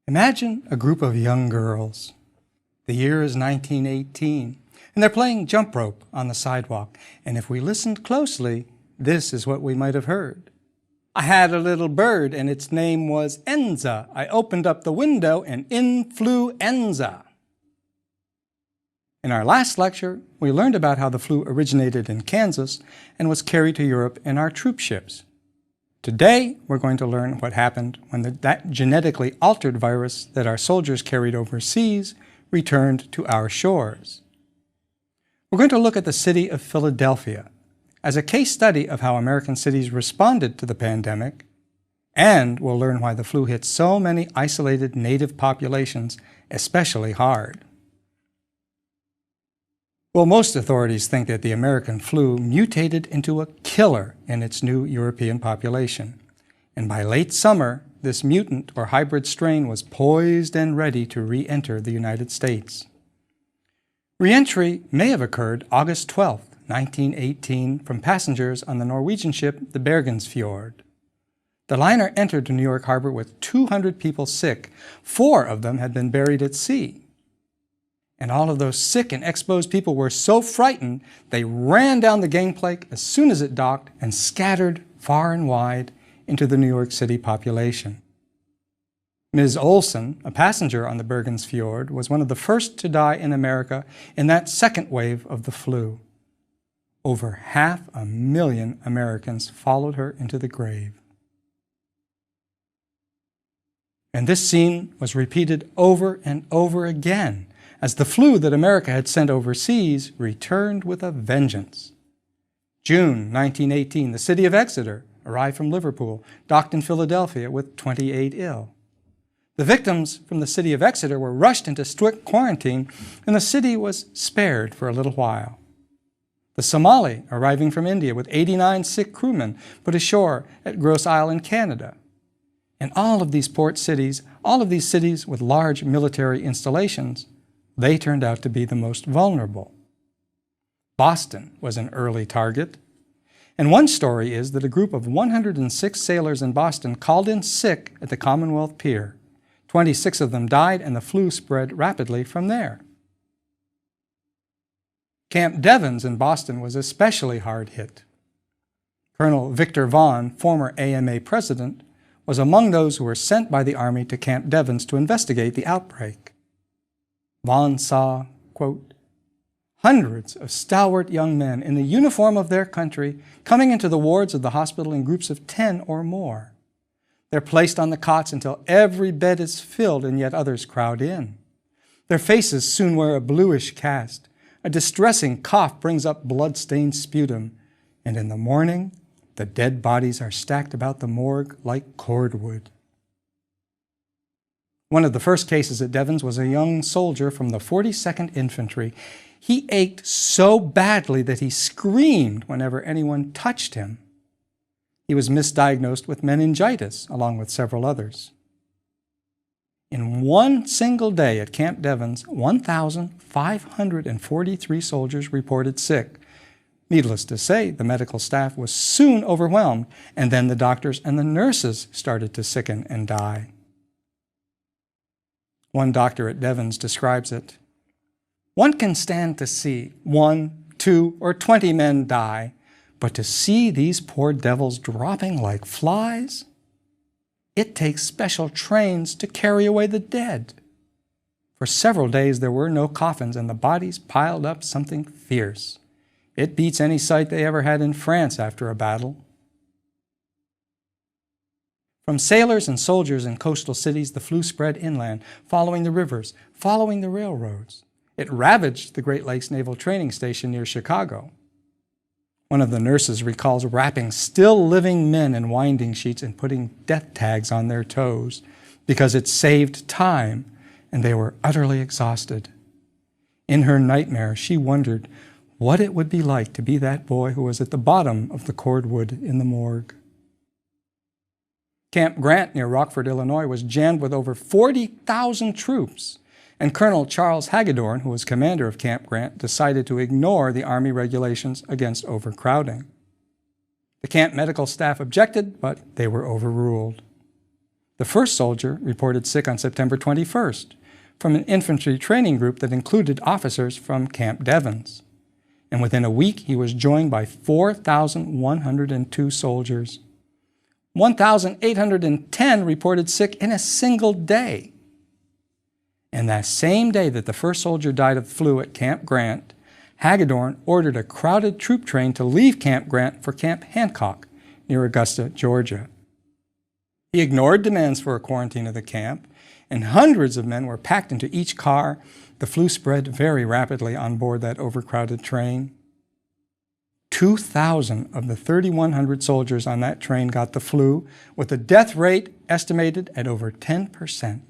Imagine a group of young girls. The year is 1918, and they're playing jump rope on the sidewalk. And if we listened closely, this is what we might have heard. I had a little bird, and its name was Enza. I opened up the window, and in flew Enza. In our last lecture, we learned about how the flu originated in Kansas and was carried to Europe in our troop ships. Today, we're going to learn what happened when that genetically altered virus that our soldiers carried overseas returned to our shores. We're going to look at the city of Philadelphia as a case study of how American cities responded to the pandemic, and we'll learn why the flu hit so many isolated native populations especially hard. Well, most authorities think that the American flu mutated into a killer in its new European population. And by late summer, this mutant or hybrid strain was poised and ready to re-enter the United States. Re-entry may have occurred August 12, 1918, from passengers on the Norwegian ship the Bergensfjord. The liner entered New York Harbor with 200 people sick. 4 of them had been buried at sea. And all of those sick and exposed people were so frightened, they ran down the gangplank as soon as it docked and scattered far and wide into the New York City population. Ms. Olson, a passenger on the Bergensfjord, was one of the first to die in America in that second wave of the flu. Over 500,000 Americans followed her into the grave. And this scene was repeated over and over again as the flu that America had sent overseas returned with a vengeance. June 1918, the city of Exeter arrived from Liverpool, docked in Philadelphia with 28 ill. The victims from the city of Exeter were rushed into strict quarantine, and the city was spared for a little while. The Somali, arriving from India with 89 sick crewmen, put ashore at Grosse Isle in Canada. And all of these port cities, all of these cities with large military installations, they turned out to be the most vulnerable. Boston was an early target. And one story is that a group of 106 sailors in Boston called in sick at the Commonwealth Pier. 26 of them died, and the flu spread rapidly from there. Camp Devens in Boston was especially hard hit. Colonel Victor Vaughan, former AMA president, was among those who were sent by the Army to Camp Devens to investigate the outbreak. Vaughan saw, quote, hundreds of stalwart young men in the uniform of their country coming into the wards of the hospital in groups of 10 or more. They're placed on the cots until every bed is filled, and yet others crowd in. Their faces soon wear a bluish cast. A distressing cough brings up blood-stained sputum, and in the morning, the dead bodies are stacked about the morgue like cordwood. One of the first cases at Devens was a young soldier from the 42nd Infantry. He ached so badly that he screamed whenever anyone touched him. He was misdiagnosed with meningitis, along with several others. In one single day at Camp Devens, 1,543 soldiers reported sick. Needless to say, the medical staff was soon overwhelmed, and then the doctors and the nurses started to sicken and die. One doctor at Devens describes it. One can stand to see 1, 2, or 20 men die, but to see these poor devils dropping like flies, it takes special trains to carry away the dead. For several days there were no coffins, and the bodies piled up something fierce. It beats any sight they ever had in France after a battle. From sailors and soldiers in coastal cities, the flu spread inland, following the rivers, following the railroads. It ravaged the Great Lakes Naval Training Station near Chicago. One of the nurses recalls wrapping still living men in winding sheets and putting death tags on their toes because it saved time and they were utterly exhausted. In her nightmare, she wondered what it would be like to be that boy who was at the bottom of the cordwood in the morgue. Camp Grant near Rockford, Illinois was jammed with over 40,000 troops, and Colonel Charles Hagedorn, who was commander of Camp Grant, decided to ignore the Army regulations against overcrowding. The camp medical staff objected, but they were overruled. The first soldier reported sick on September 21st from an infantry training group that included officers from Camp Devens. And within a week, he was joined by 4,102 soldiers. 1,810 reported sick in a single day. And that same day that the first soldier died of flu at Camp Grant, Hagedorn ordered a crowded troop train to leave Camp Grant for Camp Hancock near Augusta, Georgia. He ignored demands for a quarantine of the camp, and hundreds of men were packed into each car. The flu spread very rapidly on board that overcrowded train. 2,000 of the 3,100 soldiers on that train got the flu, with the death rate estimated at over 10%.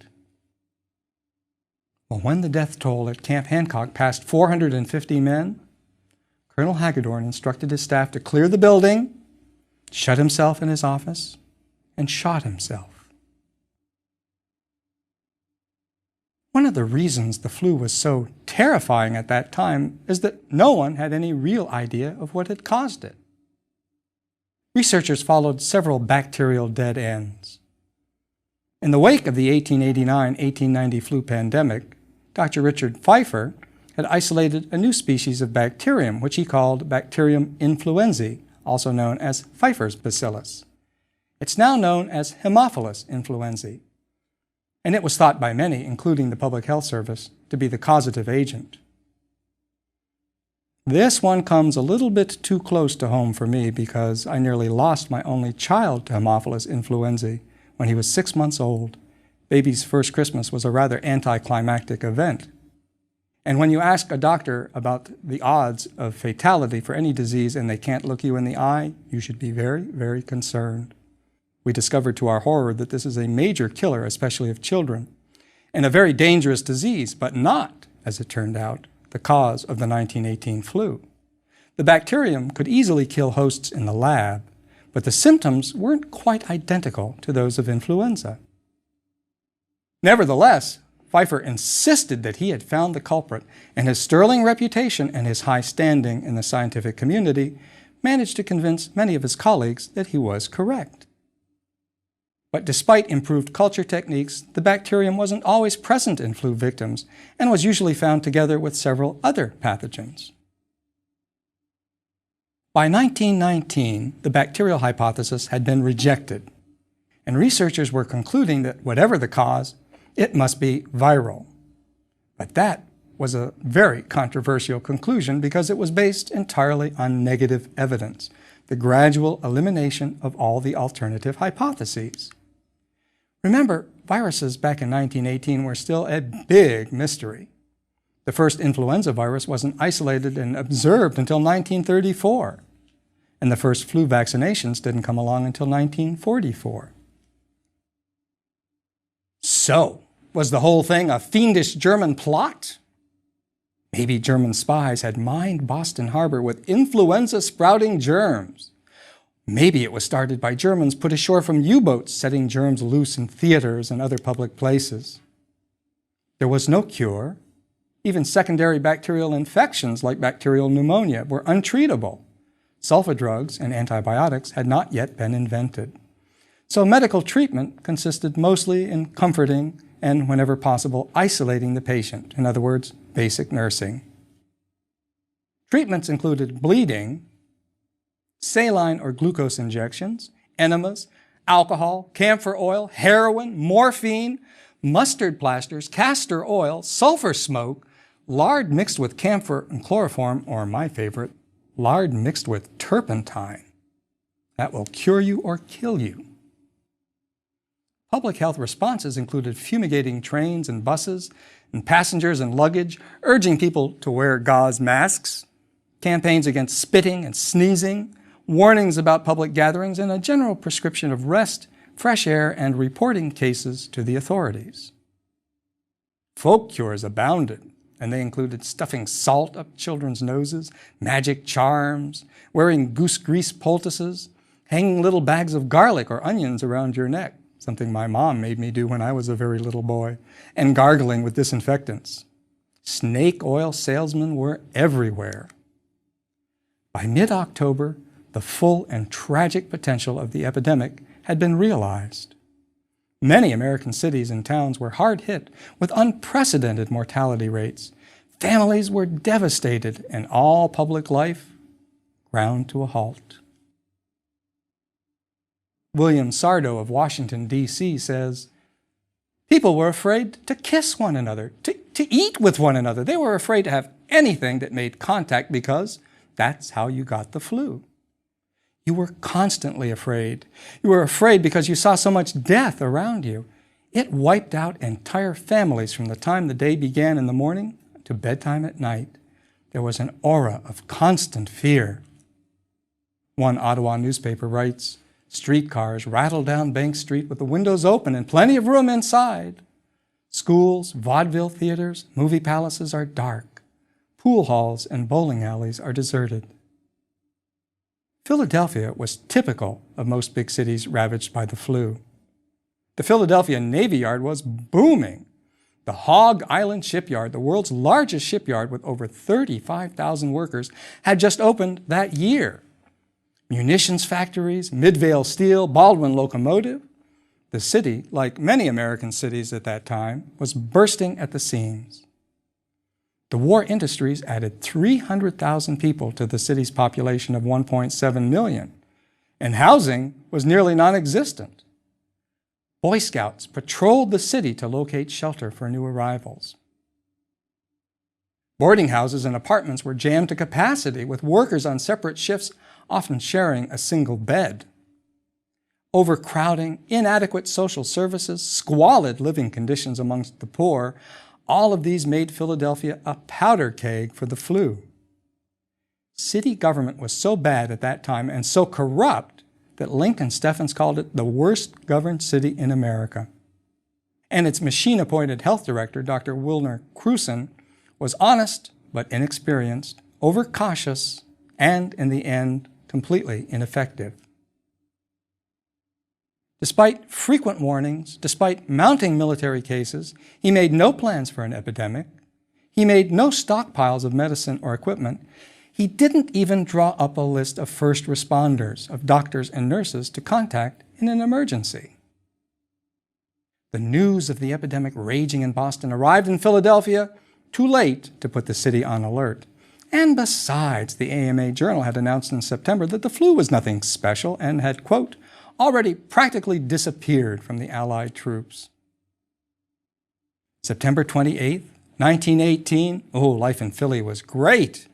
Well, when the death toll at Camp Hancock passed 450 men, Colonel Hagedorn instructed his staff to clear the building, shut himself in his office, and shot himself. One of the reasons the flu was so terrifying at that time is that no one had any real idea of what had caused it. Researchers followed several bacterial dead ends. In the wake of the 1889-1890 flu pandemic, Dr. Richard Pfeiffer had isolated a new species of bacterium, which he called Bacterium influenzae, also known as Pfeiffer's bacillus. It's now known as Haemophilus influenzae, and it was thought by many, including the Public Health Service, to be the causative agent. This one comes a little bit too close to home for me because I nearly lost my only child to Haemophilus influenzae when he was 6 months old. Baby's first Christmas was a rather anticlimactic event. And when you ask a doctor about the odds of fatality for any disease and they can't look you in the eye, you should be very, very concerned. We discovered to our horror that this is a major killer, especially of children, and a very dangerous disease, but not, as it turned out, the cause of the 1918 flu. The bacterium could easily kill hosts in the lab, but the symptoms weren't quite identical to those of influenza. Nevertheless, Pfeiffer insisted that he had found the culprit, and his sterling reputation and his high standing in the scientific community managed to convince many of his colleagues that he was correct. But despite improved culture techniques, the bacterium wasn't always present in flu victims and was usually found together with several other pathogens. By 1919, the bacterial hypothesis had been rejected, and researchers were concluding that whatever the cause, it must be viral. But that was a very controversial conclusion because it was based entirely on negative evidence, the gradual elimination of all the alternative hypotheses. Remember, viruses back in 1918 were still a big mystery. The first influenza virus wasn't isolated and observed until 1934, and the first flu vaccinations didn't come along until 1944. So, was the whole thing a fiendish German plot? Maybe German spies had mined Boston Harbor with influenza-sprouting germs. Maybe it was started by Germans put ashore from U-boats, setting germs loose in theaters and other public places. There was no cure. Even secondary bacterial infections like bacterial pneumonia were untreatable. Sulfa drugs and antibiotics had not yet been invented. So medical treatment consisted mostly in comforting and, whenever possible, isolating the patient. In other words, basic nursing. Treatments included bleeding, saline or glucose injections, enemas, alcohol, camphor oil, heroin, morphine, mustard plasters, castor oil, sulfur smoke, lard mixed with camphor and chloroform, or my favorite, lard mixed with turpentine. That will cure you or kill you. Public health responses included fumigating trains and buses, and passengers and luggage, urging people to wear gauze masks, campaigns against spitting and sneezing, warnings about public gatherings, and a general prescription of rest, fresh air, and reporting cases to the authorities. Folk cures abounded, and they included stuffing salt up children's noses, magic charms, wearing goose grease poultices, hanging little bags of garlic or onions around your neck, something my mom made me do when I was a very little boy, and gargling with disinfectants. Snake oil salesmen were everywhere. By mid-October, the full and tragic potential of the epidemic had been realized. Many American cities and towns were hard hit with unprecedented mortality rates. Families were devastated, and all public life ground to a halt. William Sardo of Washington, D.C. says, "People were afraid to kiss one another, to eat with one another. They were afraid to have anything that made contact because that's how you got the flu." You were constantly afraid. You were afraid because you saw so much death around you. It wiped out entire families from the time the day began in the morning to bedtime at night. There was an aura of constant fear. One Ottawa newspaper writes, "Streetcars rattle down Bank Street with the windows open and plenty of room inside. Schools, vaudeville theaters, movie palaces are dark. Pool halls and bowling alleys are deserted." Philadelphia was typical of most big cities ravaged by the flu. The Philadelphia Navy Yard was booming. The Hog Island Shipyard, the world's largest shipyard with over 35,000 workers, had just opened that year. Munitions factories, Midvale Steel, Baldwin Locomotive. The city, like many American cities at that time, was bursting at the seams. The war industries added 300,000 people to the city's population of 1.7 million, and housing was nearly non-existent. Boy Scouts patrolled the city to locate shelter for new arrivals. Boarding houses and apartments were jammed to capacity, with workers on separate shifts often sharing a single bed. Overcrowding, inadequate social services, squalid living conditions amongst the poor, all of these made Philadelphia a powder keg for the flu. City government was so bad at that time and so corrupt that Lincoln Steffens called it the worst governed city in America. And its machine-appointed health director, Dr. Wilner Cruson, was honest but inexperienced, overcautious, and in the end, completely ineffective. Despite frequent warnings, despite mounting military cases, he made no plans for an epidemic. He made no stockpiles of medicine or equipment. He didn't even draw up a list of first responders, of doctors and nurses to contact in an emergency. The news of the epidemic raging in Boston arrived in Philadelphia too late to put the city on alert. And besides, the AMA Journal had announced in September that the flu was nothing special and had, quote, already practically disappeared from the Allied troops. September 28, 1918, life in Philly was great.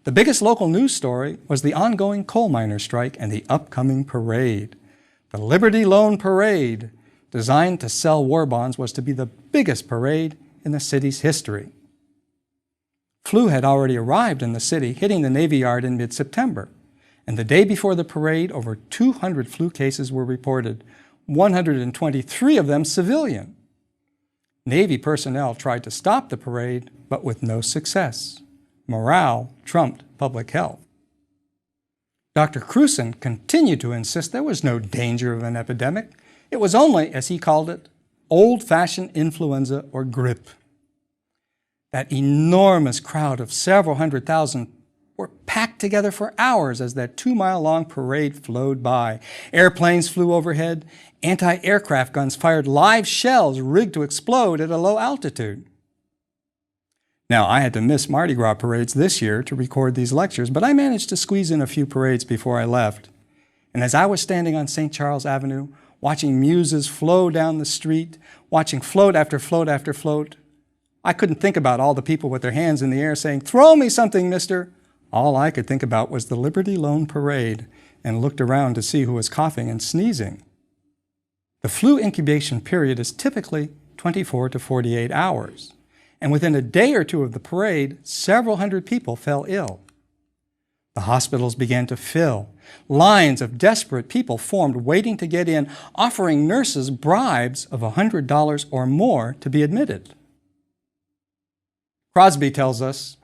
The biggest local news story was the ongoing coal miner strike and the upcoming parade. The Liberty Loan Parade, designed to sell war bonds, was to be the biggest parade in the city's history. Flu had already arrived in the city, hitting the Navy Yard in mid-September. And the day before the parade, over 200 flu cases were reported, 123 of them civilian. Navy personnel tried to stop the parade, but with no success. Morale trumped public health. Dr. Cruson continued to insist there was no danger of an epidemic. It was only, as he called it, old-fashioned influenza or grippe. That enormous crowd of several hundred thousand were packed together for hours as that 2-mile-long parade flowed by. Airplanes flew overhead. Anti-aircraft guns fired live shells rigged to explode at a low altitude. Now, I had to miss Mardi Gras parades this year to record these lectures, but I managed to squeeze in a few parades before I left. And as I was standing on St. Charles Avenue, watching muses flow down the street, watching float after float after float, I couldn't think about all the people with their hands in the air saying, "Throw me something, mister." All I could think about was the Liberty Loan Parade, and looked around to see who was coughing and sneezing. The flu incubation period is typically 24 to 48 hours, and within a day or two of the parade, several hundred people fell ill. The hospitals began to fill. Lines of desperate people formed waiting to get in, offering nurses bribes of $100 or more to be admitted. Crosby tells us,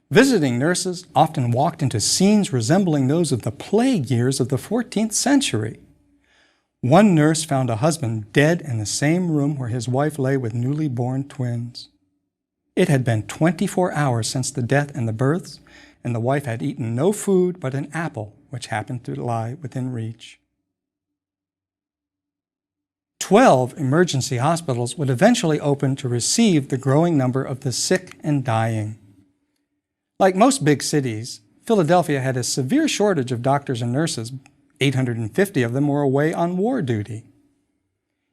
visiting nurses often walked into scenes resembling those of the plague years of the 14th century. One nurse found a husband dead in the same room where his wife lay with newly born twins. It had been 24 hours since the death and the births, and the wife had eaten no food but an apple which happened to lie within reach. 12 emergency hospitals would eventually open to receive the growing number of the sick and dying. Like most big cities, Philadelphia had a severe shortage of doctors and nurses. 850 of them were away on war duty.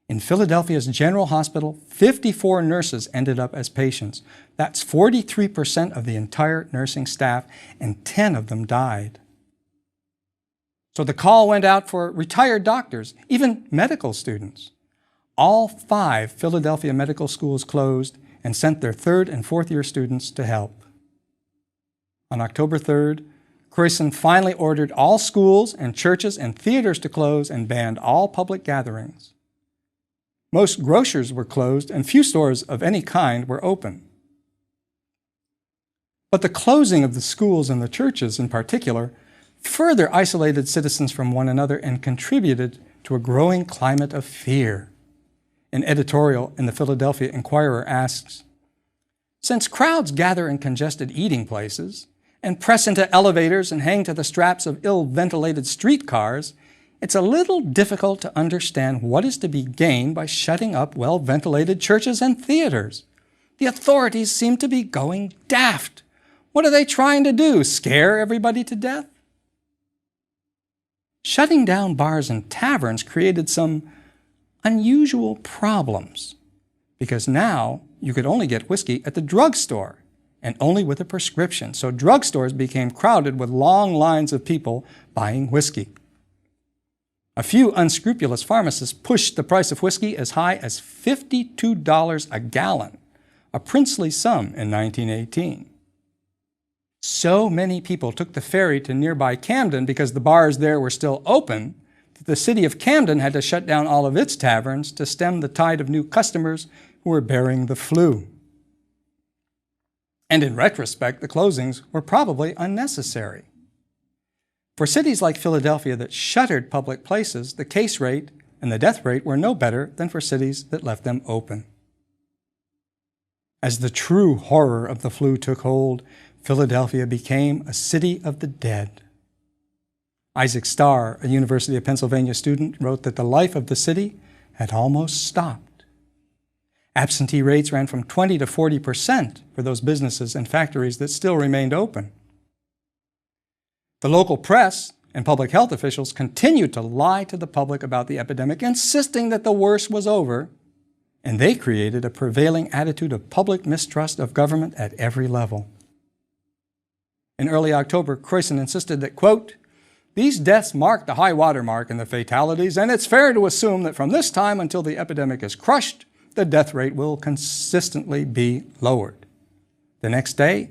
In Philadelphia's General Hospital, 54 nurses ended up as patients. That's 43% of the entire nursing staff, and 10 of them died. So the call went out for retired doctors, even medical students. All 5 Philadelphia medical schools closed and sent their 3rd and 4th year students to help. On October 3rd, Croissant finally ordered all schools and churches and theaters to close and banned all public gatherings. Most grocers were closed and few stores of any kind were open. But the closing of the schools and the churches in particular further isolated citizens from one another and contributed to a growing climate of fear. An editorial in the Philadelphia Inquirer asks, "Since crowds gather in congested eating places and press into elevators and hang to the straps of ill-ventilated streetcars, it's a little difficult to understand what is to be gained by shutting up well-ventilated churches and theaters. The authorities seem to be going daft. What are they trying to do, scare everybody to death?" Shutting down bars and taverns created some unusual problems, because now you could only get whiskey at the drugstore, and only with a prescription. So drugstores became crowded with long lines of people buying whiskey. A few unscrupulous pharmacists pushed the price of whiskey as high as $52 a gallon, a princely sum in 1918. So many people took the ferry to nearby Camden because the bars there were still open that the city of Camden had to shut down all of its taverns to stem the tide of new customers who were bearing the flu. And in retrospect, the closings were probably unnecessary. For cities like Philadelphia that shuttered public places, the case rate and the death rate were no better than for cities that left them open. As the true horror of the flu took hold, Philadelphia became a city of the dead. Isaac Starr, a University of Pennsylvania student, wrote that the life of the city had almost stopped. Absentee rates ran from 20 to 40% for those businesses and factories that still remained open. The local press and public health officials continued to lie to the public about the epidemic, insisting that the worst was over, and they created a prevailing attitude of public mistrust of government at every level. In early October, Croissant insisted that, quote, "These deaths mark the high water mark in the fatalities, and it's fair to assume that from this time until the epidemic is crushed, the death rate will consistently be lowered." The next day,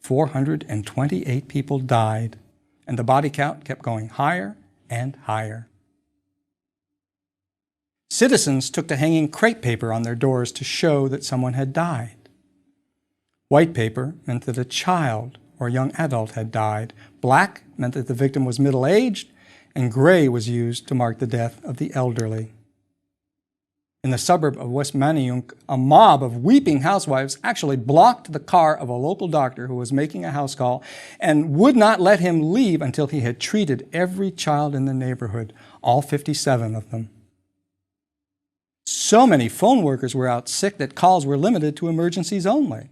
428 people died, and the body count kept going higher and higher. Citizens took to hanging crepe paper on their doors to show that someone had died. White paper meant that a child or young adult had died. Black meant that the victim was middle-aged, and gray was used to mark the death of the elderly. In the suburb of West Manayunk, a mob of weeping housewives actually blocked the car of a local doctor who was making a house call and would not let him leave until he had treated every child in the neighborhood, all 57 of them. So many phone workers were out sick that calls were limited to emergencies only.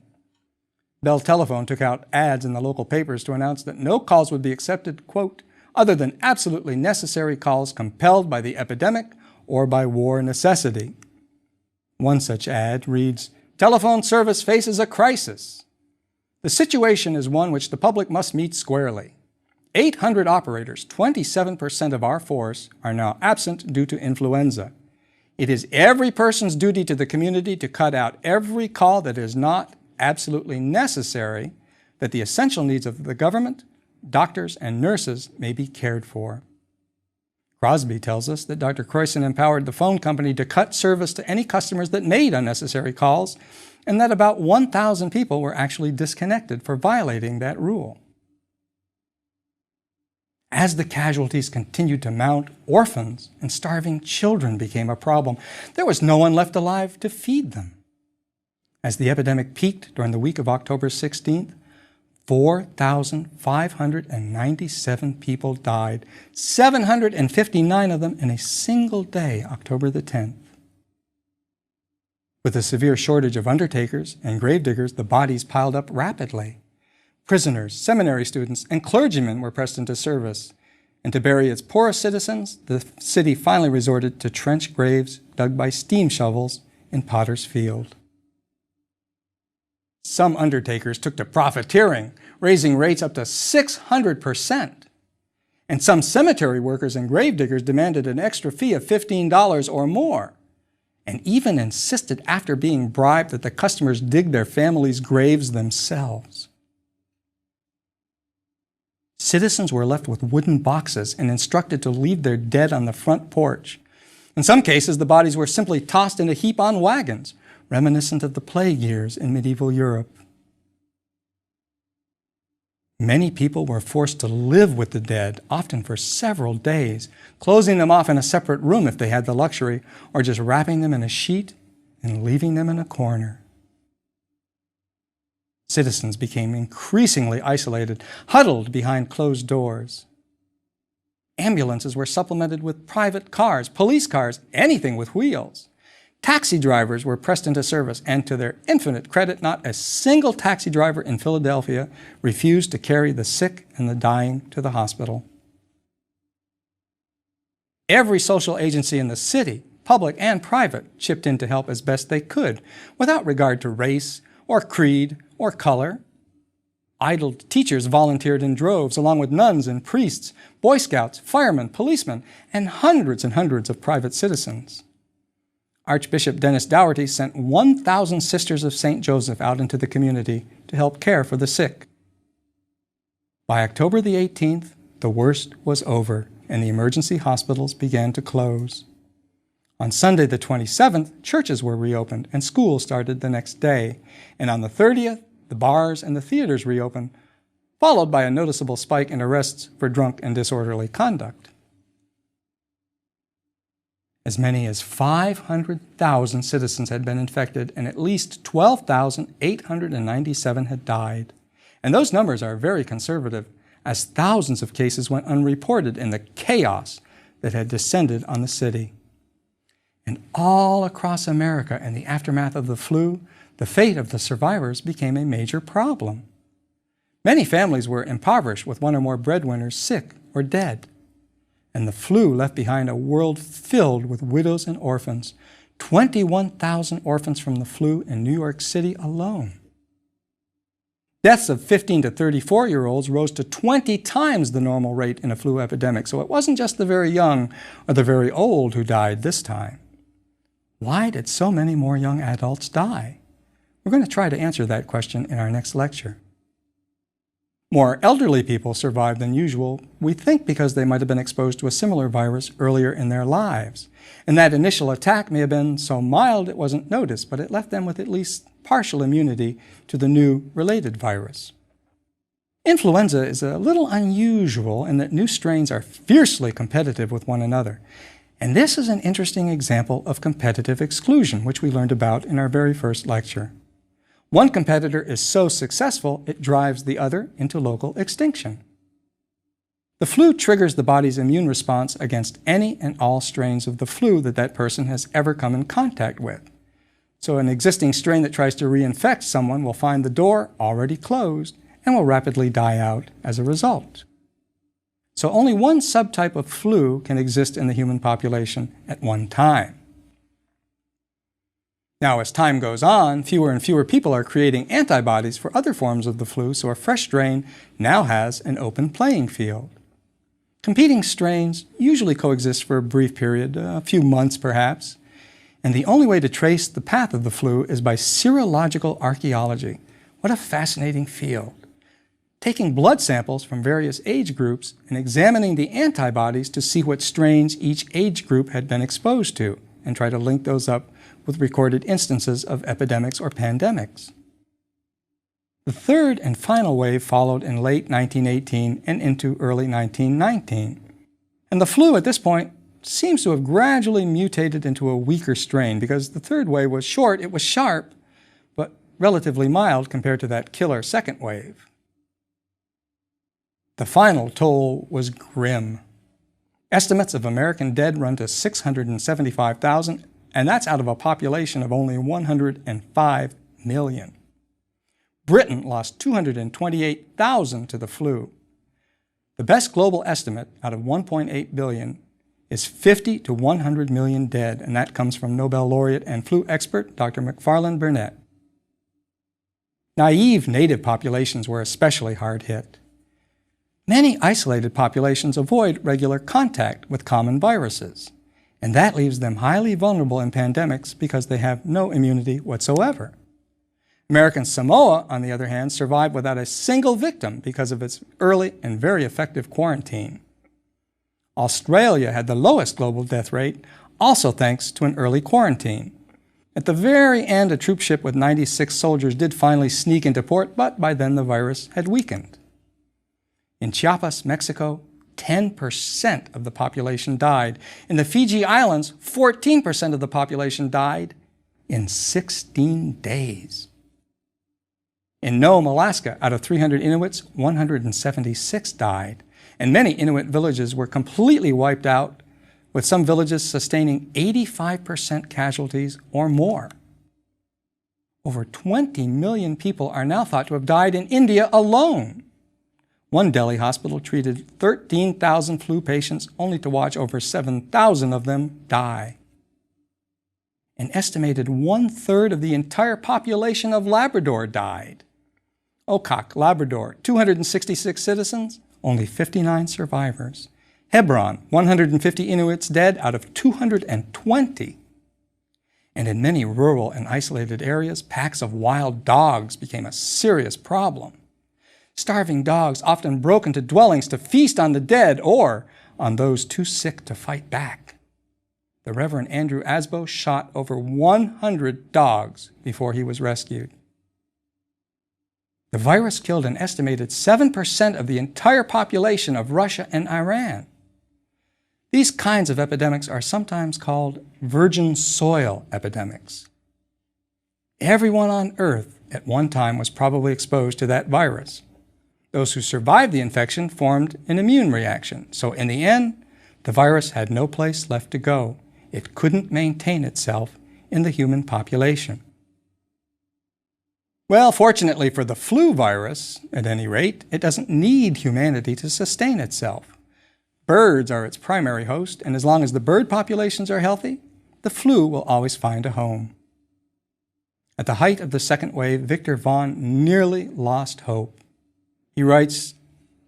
Bell Telephone took out ads in the local papers to announce that no calls would be accepted, quote, "other than absolutely necessary calls compelled by the epidemic or by war necessity." One such ad reads, "Telephone service faces a crisis. The situation is one which the public must meet squarely. 800 operators, 27% of our force, are now absent due to influenza. It is every person's duty to the community to cut out every call that is not absolutely necessary, that the essential needs of the government, doctors, and nurses may be cared for." Crosby tells us that Dr. Croissant empowered the phone company to cut service to any customers that made unnecessary calls, and that about 1,000 people were actually disconnected for violating that rule. As the casualties continued to mount, orphans and starving children became a problem. There was no one left alive to feed them. As the epidemic peaked during the week of October 16th, 4,597 people died, 759 of them in a single day, October the 10th. With a severe shortage of undertakers and gravediggers, the bodies piled up rapidly. Prisoners, seminary students, and clergymen were pressed into service. And to bury its poorest citizens, the city finally resorted to trench graves dug by steam shovels in Potter's Field. Some undertakers took to profiteering, raising rates up to 600%. And some cemetery workers and gravediggers demanded an extra fee of $15 or more, and even insisted after being bribed that the customers dig their families' graves themselves. Citizens were left with wooden boxes and instructed to leave their dead on the front porch. In some cases, the bodies were simply tossed in a heap on wagons, reminiscent of the plague years in medieval Europe. Many people were forced to live with the dead, often for several days, closing them off in a separate room if they had the luxury, or just wrapping them in a sheet and leaving them in a corner. Citizens became increasingly isolated, huddled behind closed doors. Ambulances were supplemented with private cars, police cars, anything with wheels. Taxi drivers were pressed into service, and to their infinite credit, not a single taxi driver in Philadelphia refused to carry the sick and the dying to the hospital. Every social agency in the city, public and private, chipped in to help as best they could, without regard to race or creed or color. Idle teachers volunteered in droves, along with nuns and priests, Boy Scouts, firemen, policemen, and hundreds of private citizens. Archbishop Dennis Dougherty sent 1,000 Sisters of St. Joseph out into the community to help care for the sick. By October the 18th, the worst was over, and the emergency hospitals began to close. On Sunday the 27th, churches were reopened, and school started the next day. And on the 30th, the bars and the theaters reopened, followed by a noticeable spike in arrests for drunk and disorderly conduct. As many as 500,000 citizens had been infected, and at least 12,897 had died. And those numbers are very conservative, as thousands of cases went unreported in the chaos that had descended on the city. And all across America, in the aftermath of the flu, the fate of the survivors became a major problem. Many families were impoverished, with one or more breadwinners sick or dead. And the flu left behind a world filled with widows and orphans, 21,000 orphans from the flu in New York City alone. Deaths of 15 to 34-year-olds rose to 20 times the normal rate in a flu epidemic, so it wasn't just the very young or the very old who died this time. Why did so many more young adults die? We're going to try to answer that question in our next lecture. More elderly people survived than usual, we think because they might have been exposed to a similar virus earlier in their lives. And that initial attack may have been so mild it wasn't noticed, but it left them with at least partial immunity to the new related virus. Influenza is a little unusual in that new strains are fiercely competitive with one another. And this is an interesting example of competitive exclusion, which we learned about in our very first lecture. One competitor is so successful, it drives the other into local extinction. The flu triggers the body's immune response against any and all strains of the flu that person has ever come in contact with. So an existing strain that tries to reinfect someone will find the door already closed and will rapidly die out as a result. So only one subtype of flu can exist in the human population at one time. Now, as time goes on, fewer and fewer people are creating antibodies for other forms of the flu, so a fresh strain now has an open playing field. Competing strains usually coexist for a brief period, a few months perhaps, and the only way to trace the path of the flu is by serological archaeology. What a fascinating field. Taking blood samples from various age groups and examining the antibodies to see what strains each age group had been exposed to, and try to link those up with recorded instances of epidemics or pandemics. The third and final wave followed in late 1918 and into early 1919. And the flu at this point seems to have gradually mutated into a weaker strain because the third wave was short, it was sharp, but relatively mild compared to that killer second wave. The final toll was grim. Estimates of American dead run to 675,000, and that's out of a population of only 105 million. Britain lost 228,000 to the flu. The best global estimate out of 1.8 billion is 50 to 100 million dead, and that comes from Nobel laureate and flu expert Dr. McFarland Burnett. Naive native populations were especially hard hit. Many isolated populations avoid regular contact with common viruses, and that leaves them highly vulnerable in pandemics because they have no immunity whatsoever. American Samoa, on the other hand, survived without a single victim because of its early and very effective quarantine. Australia had the lowest global death rate, also thanks to an early quarantine. At the very end, a troop ship with 96 soldiers did finally sneak into port, but by then the virus had weakened. In Chiapas, Mexico, 10% of the population died. In the Fiji Islands, 14% of the population died in 16 days. In Nome, Alaska, out of 300 Inuits, 176 died, and many Inuit villages were completely wiped out, with some villages sustaining 85% casualties or more. Over 20 million people are now thought to have died in India alone. One Delhi hospital treated 13,000 flu patients only to watch over 7,000 of them die. An estimated 1/3 of the entire population of Labrador died. Okok, Labrador, 266 citizens, only 59 survivors. Hebron, 150 Inuits dead out of 220. And in many rural and isolated areas, packs of wild dogs became a serious problem. Starving dogs often broke into dwellings to feast on the dead or on those too sick to fight back. The Reverend Andrew Asbo shot over 100 dogs before he was rescued. The virus killed an estimated 7% of the entire population of Russia and Iran. These kinds of epidemics are sometimes called virgin soil epidemics. Everyone on Earth at one time was probably exposed to that virus. Those who survived the infection formed an immune reaction, so in the end, the virus had no place left to go. It couldn't maintain itself in the human population. Well, fortunately for the flu virus, at any rate, it doesn't need humanity to sustain itself. Birds are its primary host, and as long as the bird populations are healthy, the flu will always find a home. At the height of the second wave, Victor Vaughan nearly lost hope. He writes,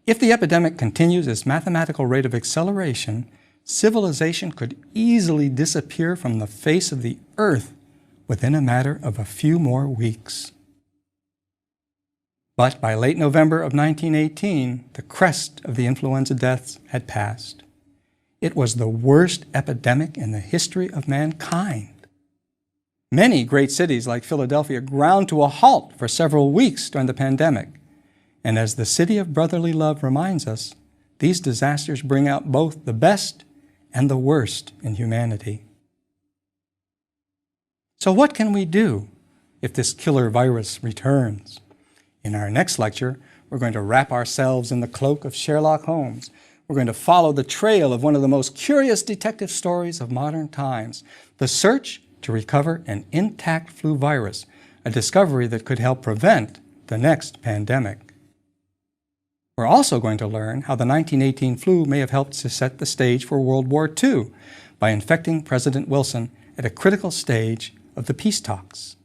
"If the epidemic continues its mathematical rate of acceleration, civilization could easily disappear from the face of the earth within a matter of a few more weeks." But by late November of 1918, the crest of the influenza deaths had passed. It was the worst epidemic in the history of mankind. Many great cities like Philadelphia ground to a halt for several weeks during the pandemic. And as the city of brotherly love reminds us, these disasters bring out both the best and the worst in humanity. So what can we do if this killer virus returns? In our next lecture, we're going to wrap ourselves in the cloak of Sherlock Holmes. We're going to follow the trail of one of the most curious detective stories of modern times, the search to recover an intact flu virus, a discovery that could help prevent the next pandemic. We're also going to learn how the 1918 flu may have helped to set the stage for World War II by infecting President Wilson at a critical stage of the peace talks.